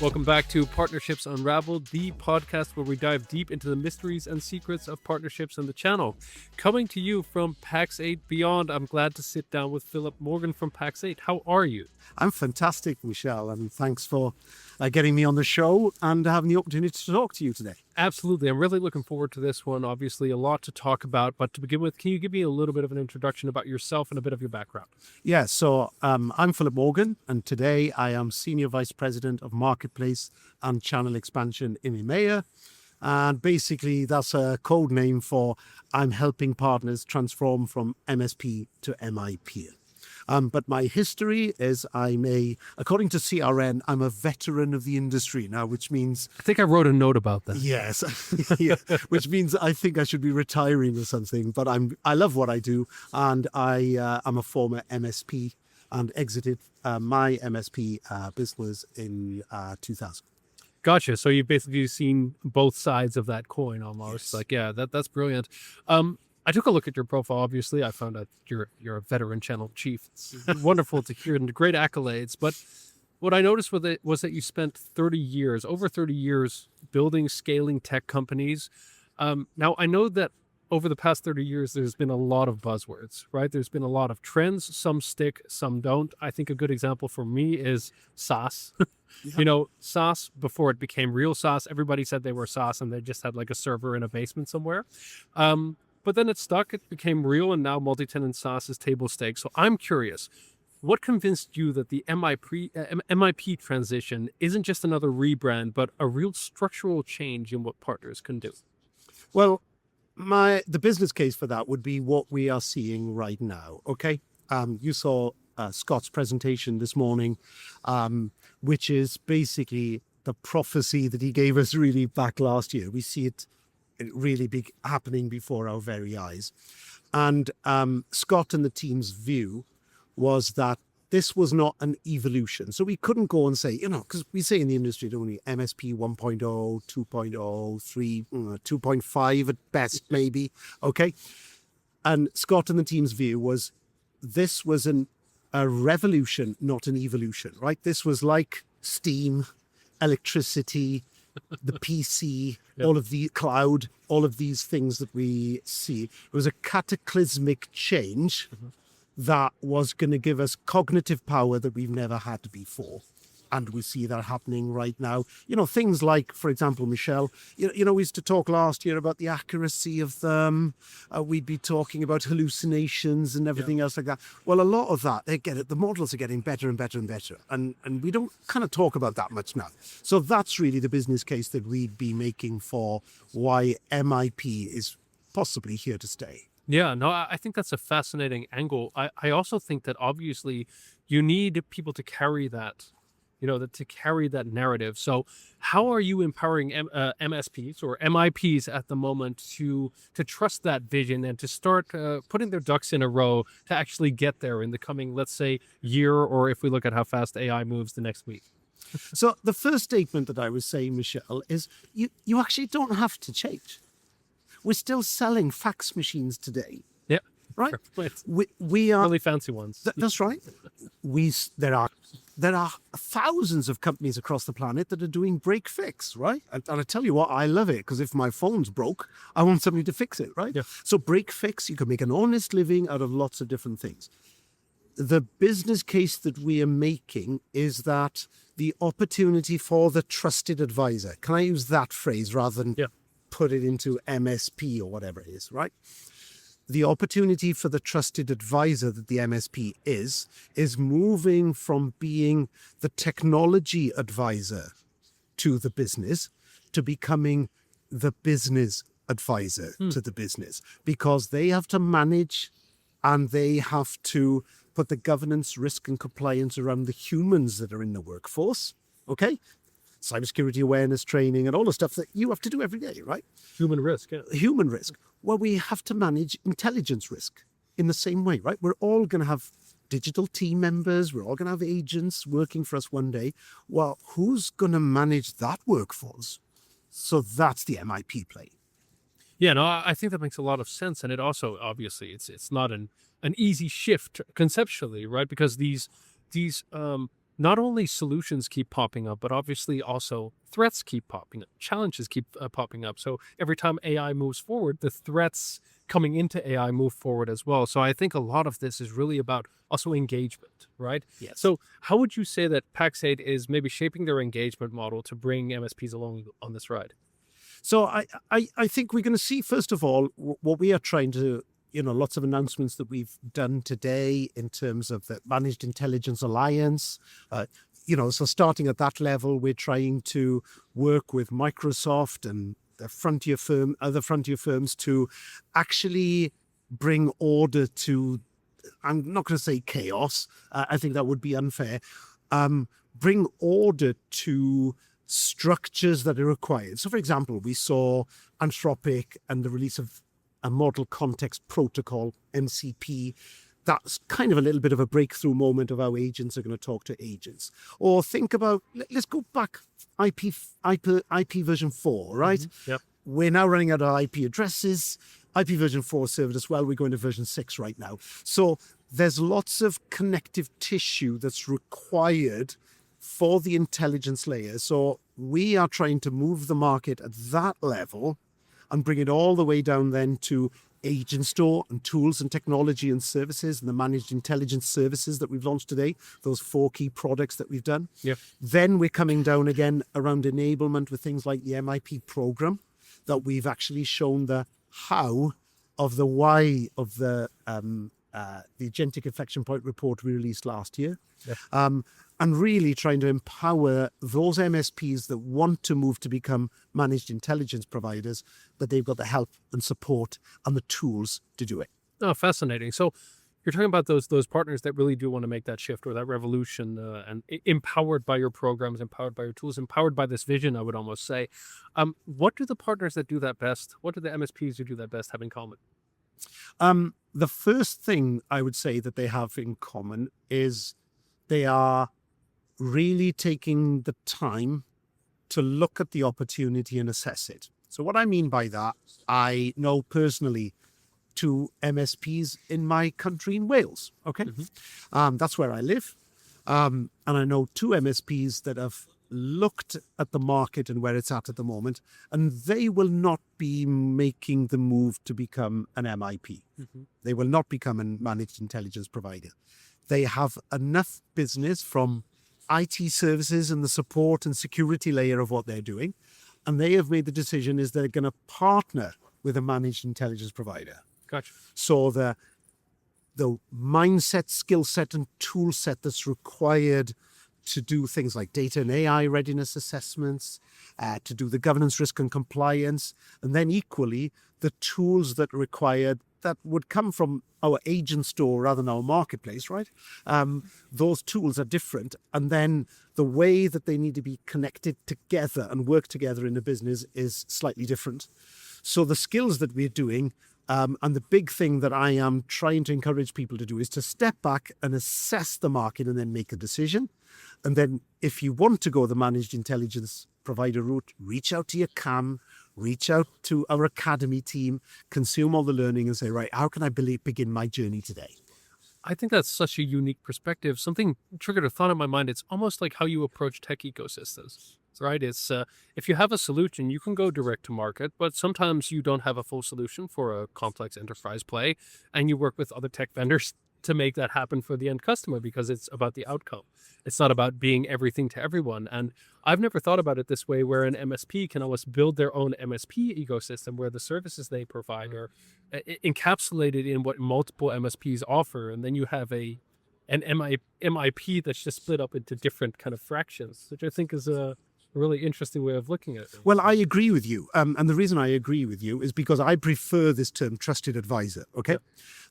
Welcome back to Partnerships Unraveled, the podcast where we dive deep into the mysteries and secrets of partnerships on the channel. Coming to you from Pax8 Beyond, I'm glad to sit down with Phylip Morgan from Pax8. How are you? I'm fantastic, Michelle, and thanks for getting me on the show and having the opportunity to talk to you today. Absolutely. I'm really looking forward to this one. Obviously, a lot to talk about. But to begin with, can you give me a little bit of an introduction about yourself and a bit of your background? Yeah, so I'm Phylip Morgan, and today I am Senior Vice President of Marketplace and Channel Expansion in EMEA. And basically, that's a code name for I'm helping partners transform from MSP to MIP. But my history is according to CRN, I'm a veteran of the industry now, which means... I think I wrote a note about that. Yes, yeah, which means I think I should be retiring or something, but I love what I do, and I'm a former MSP and exited my MSP business in 2000. Gotcha. So you've basically seen both sides of that coin almost. Yes. Like, yeah, that's brilliant. I took a look at your profile, obviously. I found out you're a veteran channel chief. It's wonderful to hear and great accolades. But what I noticed with it was that you spent over 30 years building, scaling tech companies. Now, I know that over the past 30 years, there's been a lot of buzzwords, right? There's been a lot of trends. Some stick, some don't. I think a good example for me is SaaS. Yeah. You know, SaaS, before it became real SaaS, everybody said they were SaaS and they just had like a server in a basement somewhere. But then it stuck, it became real, and now multi-tenant SaaS is table stakes. So I'm curious, what convinced you that the MIP transition isn't just another rebrand, but a real structural change in what partners can do? Well, the business case for that would be what we are seeing right now, okay? You saw Scott's presentation this morning, which is basically the prophecy that he gave us really back last year. We see it really big happening before our very eyes. And Scott and the team's view was that this was not an evolution. So we couldn't go and say, because we say in the industry, don't we, MSP 1.0, 2.0, 3, 2.5 at best, maybe. Okay. And Scott and the team's view was this was a revolution, not an evolution, right? This was like steam, electricity, the PC, yep. All of the cloud, all of these things that we see. It was a cataclysmic change that was going to give us cognitive power that we've never had before. And we see that happening right now. Things like, for example, Michelle, we used to talk last year about the accuracy of them. We'd be talking about hallucinations and everything else like that. Well, a lot of that, the models are getting better and better and better. And we don't kind of talk about that much now. So that's really the business case that we'd be making for why MIP is possibly here to stay. Yeah, no, I think that's a fascinating angle. I also think that obviously you need people to carry that, to carry that narrative. So how are you empowering MSPs or MIPs at the moment to trust that vision and to start putting their ducks in a row to actually get there in the coming, let's say, year, or if we look at how fast AI moves the next week? So the first statement that I was saying, Michelle, is you actually don't have to change. We're still selling fax machines today. Yeah. Right? We are really fancy ones. That's right. There are thousands of companies across the planet that are doing break fix, right? And I tell you what, I love it, because if my phone's broke, I want somebody to fix it, right? Yeah. So break fix, you can make an honest living out of lots of different things. The business case that we are making is that the opportunity for the trusted advisor, can I use that phrase rather than put it into MSP or whatever it is, right? The opportunity for the trusted advisor that the MSP is moving from being the technology advisor to the business to becoming the business advisor to the business, because they have to manage and they have to put the governance, risk and compliance around the humans that are in the workforce, okay? Cybersecurity awareness training and all the stuff that you have to do every day, right? Human risk, yeah. Human risk. Well, we have to manage intelligence risk in the same way, right? We're all going to have digital team members. We're all going to have agents working for us one day. Well, who's going to manage that workforce? So that's the MIP play. Yeah, no, I think that makes a lot of sense. And it also, obviously, it's not an easy shift conceptually, right? Because these not only solutions keep popping up, but obviously also threats keep popping up, challenges keep popping up. So every time AI moves forward, the threats coming into AI move forward as well. So I think a lot of this is really about also engagement, right? Yes. So how would you say that Pax8 is maybe shaping their engagement model to bring MSPs along on this ride? So I think we're going to see, first of all, what we are trying to, lots of announcements that we've done today in terms of the Managed Intelligence Alliance. So starting at that level, we're trying to work with Microsoft and the other frontier firms to actually bring order to, I'm not going to say chaos. I think that would be unfair. Bring order to structures that are required. So, for example, we saw Anthropic and the release of a Model Context Protocol, MCP. That's kind of a little bit of a breakthrough moment of how agents are going to talk to agents. Or think about, let's go back, IP version 4, right? Mm-hmm. Yep. We're now running out of IP addresses. IP version 4 served us well. We're going to version 6 right now. So there's lots of connective tissue that's required for the intelligence layer. So we are trying to move the market at that level and bring it all the way down then to agent store and tools and technology and services and the managed intelligence services that we've launched today, those 4 key products that we've done. Yeah. Then we're coming down again around enablement with things like the MIP program that we've actually shown the how of the why of the agentic inflection point report we released last year. Yeah. And really trying to empower those MSPs that want to move to become managed intelligence providers, but they've got the help and support and the tools to do it. Oh, fascinating. So you're talking about those partners that really do want to make that shift or that revolution, and empowered by your programs, empowered by your tools, empowered by this vision, I would almost say. What do the partners that do that best, what do the MSPs who do that best have in common? The first thing I would say that they have in common is they are really taking the time to look at the opportunity and assess it. So what I mean by that, I know personally 2 MSPs in my country in Wales. Okay. Mm-hmm. That's where I live. And I know 2 MSPs that have looked at the market and where it's at the moment, and they will not be making the move to become an MIP. Mm-hmm. They will not become a managed intelligence provider. They have enough business from IT services and the support and security layer of what they're doing. And they have made the decision is they're going to partner with a managed intelligence provider. Gotcha. So the mindset, skill set, and tool set that's required to do things like data and AI readiness assessments, to do the governance, risk, and compliance, and then equally the tools that are required that would come from our agent store rather than our marketplace, right? Those tools are different. And then the way that they need to be connected together and work together in a business is slightly different. So the skills that we're doing, and the big thing that I am trying to encourage people to do is to step back and assess the market and then make a decision. And then if you want to go the managed intelligence provider route, reach out to your CAM, reach out to our academy team, consume all the learning and say, right, how can I begin my journey today? I think that's such a unique perspective. Something triggered a thought in my mind. It's almost like how you approach tech ecosystems, right? It's if you have a solution, you can go direct to market, but sometimes you don't have a full solution for a complex enterprise play, and you work with other tech vendors to make that happen for the end customer because it's about the outcome. It's not about being everything to everyone. And I've never thought about it this way, where an MSP can almost build their own MSP ecosystem where the services they provide are encapsulated in what multiple MSPs offer. And then you have an MIP that's just split up into different kind of fractions, which I think is a really interesting way of looking at it. Well, I agree with you. And the reason I agree with you is because I prefer this term trusted advisor. Okay.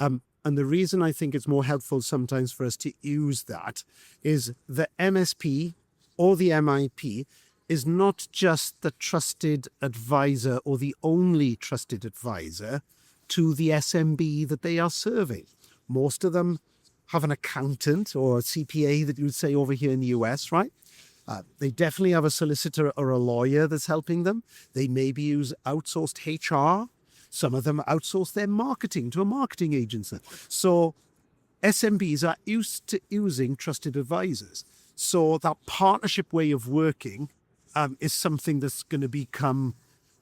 Yep. And the reason I think it's more helpful sometimes for us to use that is the MSP or the MIP is not just the trusted advisor or the only trusted advisor to the SMB that they are serving. Most of them have an accountant or a CPA that you would say over here in the US, right? They definitely have a solicitor or a lawyer that's helping them. They maybe use outsourced HR. Some of them outsource their marketing to a marketing agency. So SMBs are used to using trusted advisors. So that partnership way of working is something that's going to become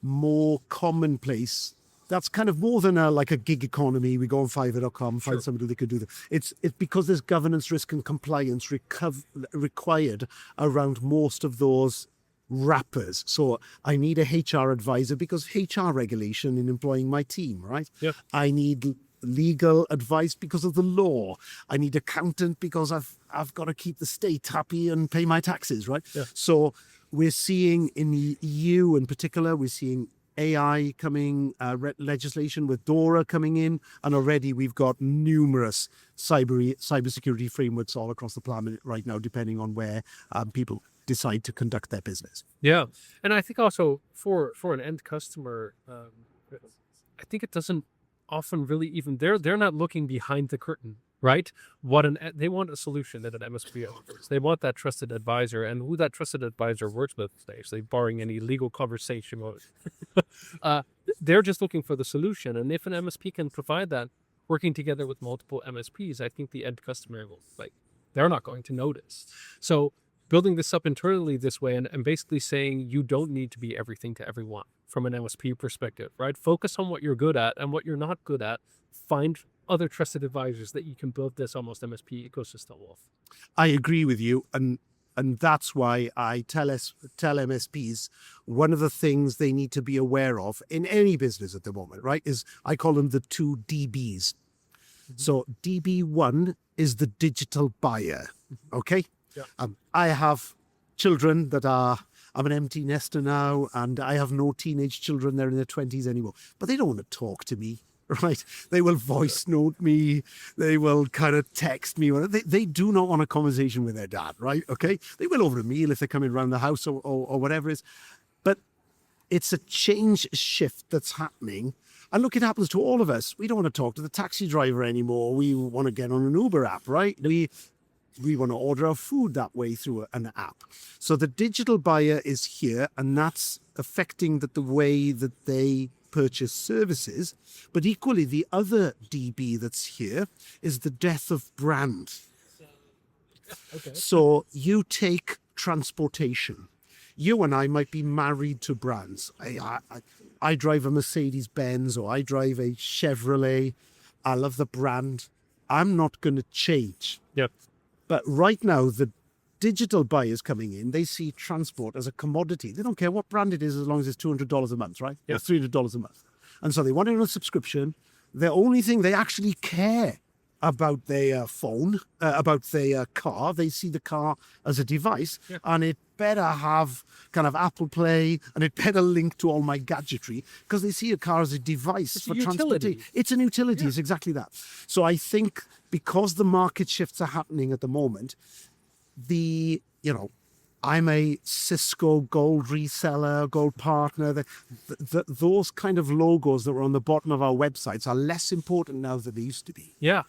more commonplace. That's kind of more than like a gig economy. We go on Fiverr.com, find somebody that could do that. It's because there's governance, risk, and compliance required around most of those wrappers. So I need a HR advisor because HR regulation in employing my team, right? Yeah. I need legal advice because of the law. I need accountant because I've got to keep the state happy and pay my taxes, right? Yeah. So we're seeing in the EU in particular, we're seeing AI coming, legislation with DORA coming in, and already we've got numerous cybersecurity frameworks all across the planet right now, depending on where people decide to conduct their business. Yeah. And I think also for an end customer, I think it doesn't often really even, they're not looking behind the curtain, right? They want a solution that an MSP offers. They want that trusted advisor, and who that trusted advisor works with, actually, barring any legal conversation, they're just looking for the solution. And if an MSP can provide that, working together with multiple MSPs, I think the end customer will, they're not going to notice. So building this up internally this way and basically saying you don't need to be everything to everyone from an MSP perspective, right? Focus on what you're good at, and what you're not good at, find other trusted advisors that you can build this almost MSP ecosystem with. I agree with you. And that's why I tell MSPs, one of the things they need to be aware of in any business at the moment, right, is I call them the 2 DBs. So DB1 is the digital buyer, okay? Yeah. I have children I'm an empty nester now, and I have no teenage children. They're in their 20s anymore, but they don't want to talk to me, right? They will voice note me. They will kind of text me. They do not want a conversation with their dad, right? Okay. They will over a meal if they're coming around the house or whatever it is. But it's a shift that's happening. And look, it happens to all of us. We don't want to talk to the taxi driver anymore. We want to get on an Uber app, right? We want to order our food that way through an app. So the digital buyer is here, and that's affecting the way that they purchase services. But equally, the other DB that's here is the death of brand. Okay. So you take transportation. You and I might be married to brands. I drive a Mercedes-Benz, or I drive a Chevrolet. I love the brand. I'm not going to change. Yep. But right now, the digital buyers coming in, they see transport as a commodity. They don't care what brand it is as long as it's $200 a month, right? Yeah. Or $300 a month. And so they want it on a subscription. The only thing they actually care about their phone, about their car, they see the car as a device, and it better have kind of Apple Play, and it better link to all my gadgetry, because they see a car as a device for transportation. It's an utility. It's exactly that. So I think because the market shifts are happening at the moment, I'm a Cisco Gold reseller, Gold partner. Those kind of logos that were on the bottom of our websites are less important now than they used to be. Yeah.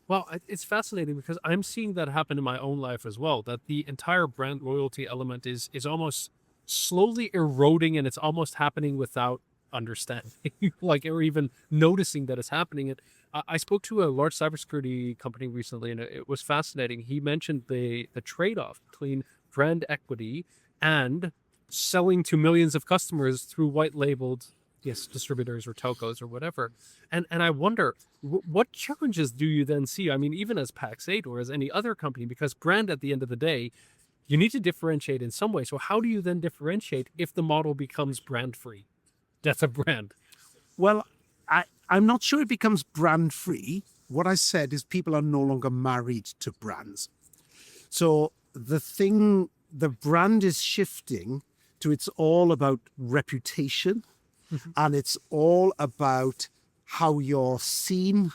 Well, it's fascinating because I'm seeing that happen in my own life as well, that the entire brand loyalty element is almost slowly eroding, and it's almost happening without understanding, or even noticing that it's happening. And I spoke to a large cybersecurity company recently, and it was fascinating. He mentioned the trade-off between brand equity and selling to millions of customers through white-labeled distributors or telcos or whatever. And I wonder, what challenges do you then see? I mean, even as Pax8 or as any other company, because brand at the end of the day, you need to differentiate in some way. So how do you then differentiate if the model becomes brand free? That's a brand. Well, I'm not sure it becomes brand free. What I said is people are no longer married to brands. So the brand is shifting to it's all about reputation. Mm-hmm. And it's all about how you're seen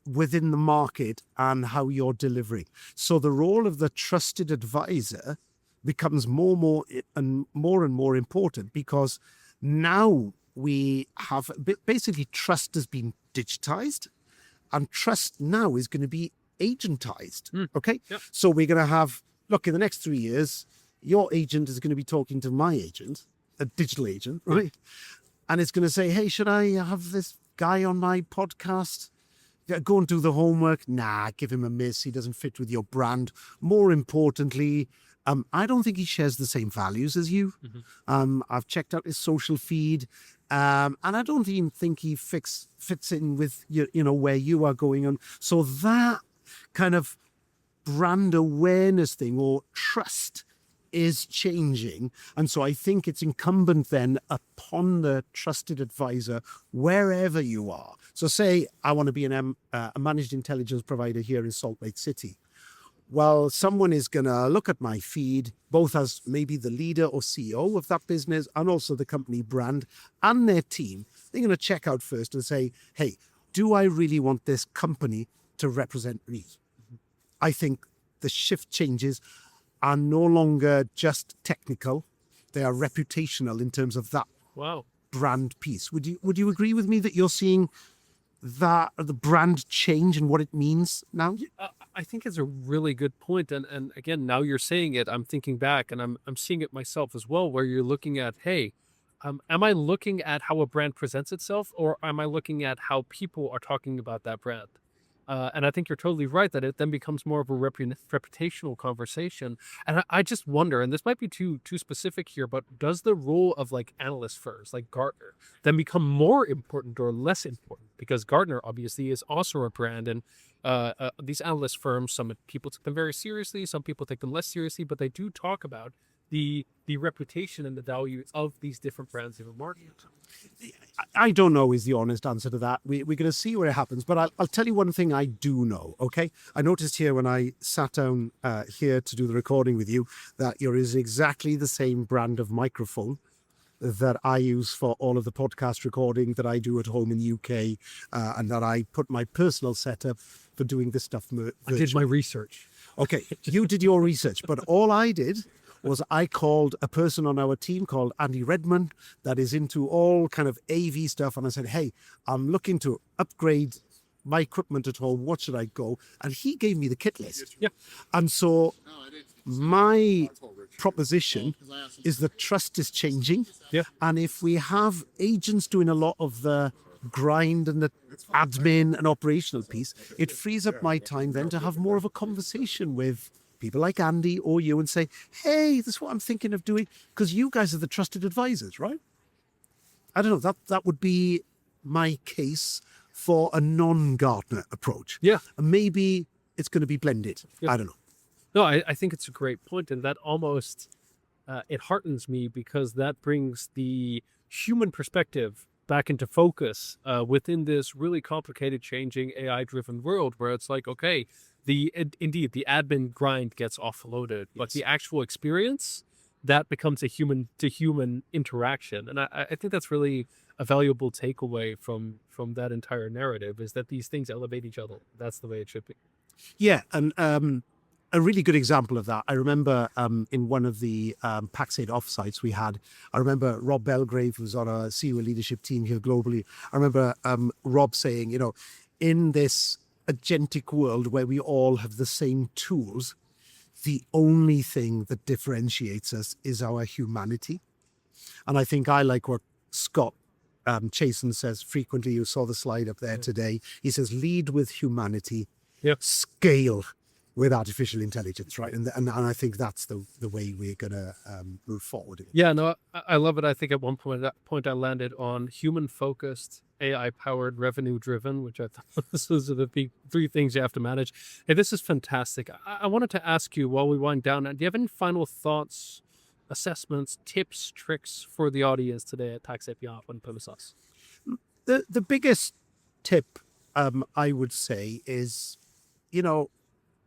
within the market and how you're delivering. So the role of the trusted advisor becomes more and more important, because now we have basically trust has been digitized, and trust now is going to be agentized. Okay. Yep. So we're going to have, look, in the next 3 years, your agent is going to be talking to my agent, a digital agent, right? And it's going to say, hey, should I have this guy on my podcast? Go and do the homework. Nah, give him a miss. He doesn't fit with your brand. More importantly, I don't think he shares the same values as you. I've checked out his social feed, and I don't even think he fits in with where you are going on. So that kind of brand awareness thing or trust is changing. And so I think it's incumbent then upon the trusted advisor, wherever you are. So say I want to be a managed intelligence provider here in Salt Lake City. Well, someone is going to look at my feed, both as maybe the leader or CEO of that business and also the company brand and their team. They're going to check out first and say, hey, do I really want this company to represent me? I think the shift changes are no longer just technical. They are reputational in terms of that brand piece. Would you agree with me that you're seeing that the brand change and what it means now? I think it's a really good point. And again, now you're saying it, I'm thinking back and I'm seeing it myself as well, where you're looking at, hey, am I looking at how a brand presents itself, or am I looking at how people are talking about that brand? And I think you're totally right that it then becomes more of a reputational conversation. And I just wonder, and this might be too specific here, but does the role of like analyst firms like Gartner then become more important or less important? Because Gartner obviously is also a brand, and these analyst firms, some people take them very seriously, some people take them less seriously, but they do talk about the reputation and the value of these different brands in the market. I don't know is the honest answer to that. We're going to see where it happens. But I'll tell you one thing I do know, okay? I noticed here when I sat down here to do the recording with you that you're using exactly the same brand of microphone that I use for all of the podcast recording that I do at home in the UK, and that I put my personal setup for doing this stuff virtually. I did my research. Okay, you did your research, but all I did was I called a person on our team called Andy Redmond that is into all kind of AV stuff. And I said, hey, I'm looking to upgrade my equipment at home. What should I go? And he gave me the kit list. Yeah. And so my proposition is that trust is changing. Yeah. And if we have agents doing a lot of the grind and the admin and operational piece, it frees up my time then to have more of a conversation with people like Andy or you and say, hey, this is what I'm thinking of doing, because you guys are the trusted advisors, right? I don't know, that would be my case for a non-Gartner approach. Yeah. And maybe it's going to be blended. Yeah. I don't know. No, I think it's a great point, and that almost, it heartens me because that brings the human perspective back into focus within this really complicated, changing AI-driven world where it's like, okay, indeed the admin grind gets offloaded, but the actual experience that becomes a human to human interaction. And I think that's really a valuable takeaway from that entire narrative, is that these things elevate each other. That's the way it should be. Yeah. And a really good example of that, I remember in one of the Pax8 offsites we had, I remember Rob Belgrave, who's on our senior leadership team here globally. I remember Rob saying, in this agentic world where we all have the same tools, the only thing that differentiates us is our humanity. And I think I like what Scott Chason says frequently. You saw the slide up there today. He says, lead with humanity, scale with artificial intelligence, right? And I think that's the way we're going to move forward. Yeah, no, I love it. I think at one point I landed on human-focused, AI-powered, revenue-driven, which I thought those are the big three things you have to manage. Hey, this is fantastic. I wanted to ask you while we wind down, do you have any final thoughts, assessments, tips, tricks for the audience today at Pax8 Beyond when Pumisos? The biggest tip I would say is,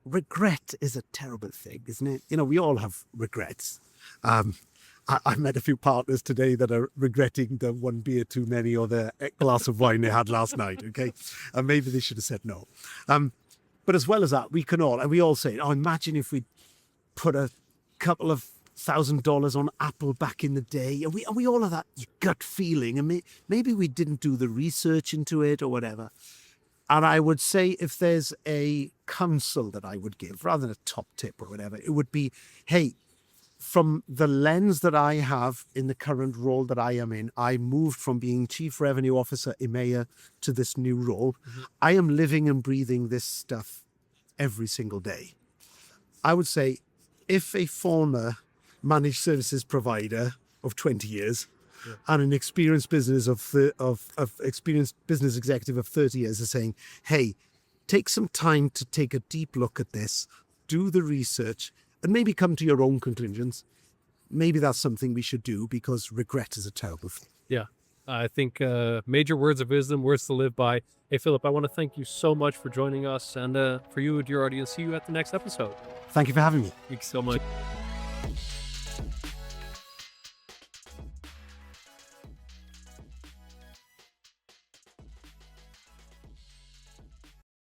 regret is a terrible thing, isn't it? We all have regrets. I met a few partners today that are regretting the one beer too many or the glass of wine they had last night, okay? And maybe they should have said no. But as well as that, we all say, imagine if we put a couple of $1,000 on Apple back in the day. And we all have that gut feeling. And maybe we didn't do the research into it or whatever. And I would say if there's a counsel that I would give, rather than a top tip or whatever, it would be, hey, from the lens that I have in the current role that I am in, I moved from being Chief Revenue Officer EMEA to this new role. Mm-hmm. I am living and breathing this stuff every single day. I would say, if a former managed services provider of 20 years and an experienced business experienced business executive of 30 years are saying, hey, take some time to take a deep look at this, do the research, and maybe come to your own conclusions. Maybe that's something we should do, because regret is a terrible thing. Yeah. I think major words of wisdom, words to live by. Hey, Philip, I want to thank you so much for joining us, and for you and your audience, see you at the next episode. Thank you for having me. Thanks so much.